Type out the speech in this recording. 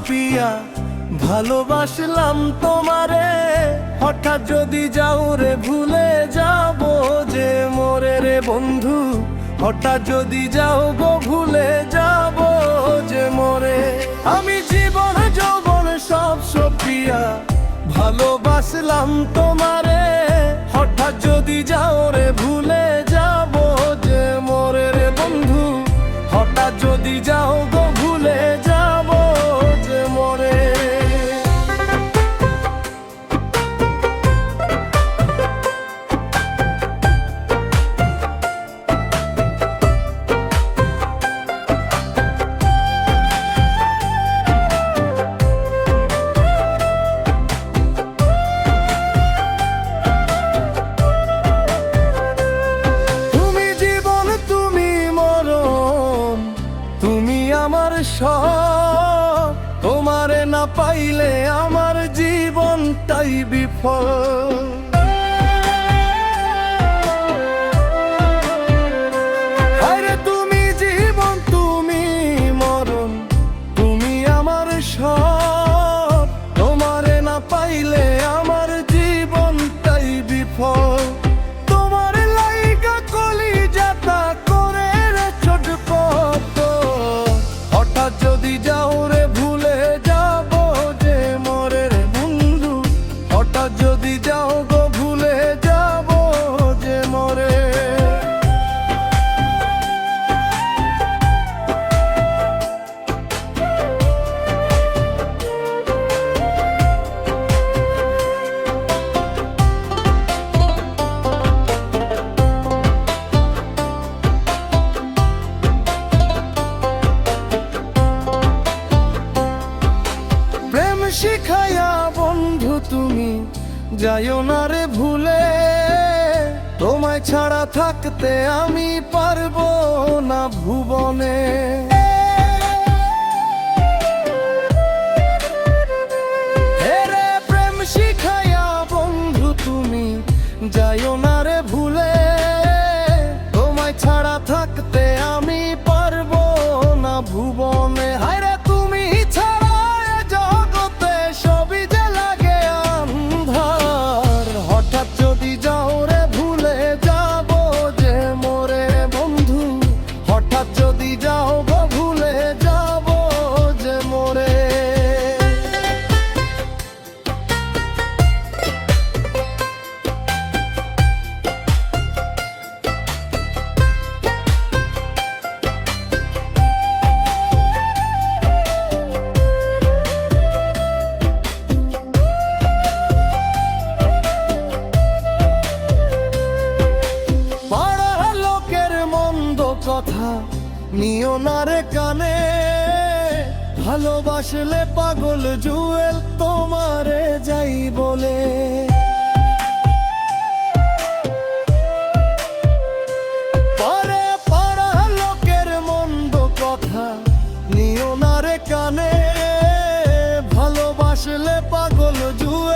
পিয়া, ভালোবাসলাম তোমারে। হঠাৎ যদি যাও রে ভুলে যাব যে মোরে রে বন্ধু, হঠাৎ যদি যাও গো ভুলে যাব যে মোরে। আমি জীবন যৌবন সব পিয়া, ভালোবাসলাম তোমারে। হঠাৎ যদি যাও রে ভুলে যাব যে মোরে রে বন্ধু, হঠাৎ যদি যাও গো ভুলে যাব যে মোরে। তোমারে না পাইলে আমার জীবনটাই বিফল। আরে তুমি জীবন, তুমি মরণ, তুমি আমার সব। তোমারে না পাইলে আমার জীবনটাই বিফল। তোমার লাইগা কলিজাটা করে রে ছটফট। হঠাৎ যদি যাও রে ভুলে যাব যে মোরে রে বন্ধু, হঠাৎ যদি যাও গো ভুলে যাব যে মোরে। শিখায়া বন্ধু তুমি যাইও না রে ভুলে, তোমায় ছাড়া থাকতে আমি পারবো না ভুবনে। রে প্রেম শিখায়া বন্ধু তুমি যাইও না রে ভুলে, তোমায় ছাড়া থাকতে আমি পারবো না ভুবনে। হায়রে তুমি ছাড়া জগতে সবই যে লাগে আন্ধার। হঠাৎ যদি যাও রে ভুলে যাব যে মোরে বন্ধু, হঠাৎ যদি যাও গো ভুলে যাব যে মোরে। কথা নিও না রে কানে, ভালোবাসলে পাগল জুয়েল তোমারে যাই বলে। পরে পাড়া লোকের মন্দ কথা নিও না রে কানে, ভালোবাসলে পাগল জুয়েল